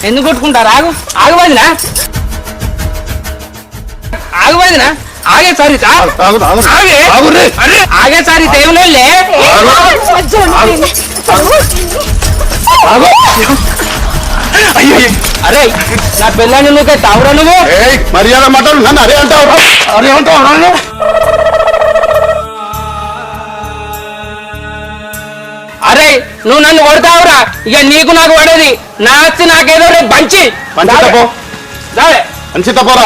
ఎందుకు కొట్టుకుంటారు? ఆగు ఆగుబడినా ఆగుబడినా ఆగే సారీ ఆగే సారీ దేవులే అరే నా పిల్లని నువ్వు తావురా నువ్వు మర్యాద మాట్లాడు నన్ను అరే అంటావు అరే నువ్వు నన్ను కొడతావురా ఇక నీకు నాకు పడేది నా వచ్చి నాకేదో రేపు పంచి పంచితపోరా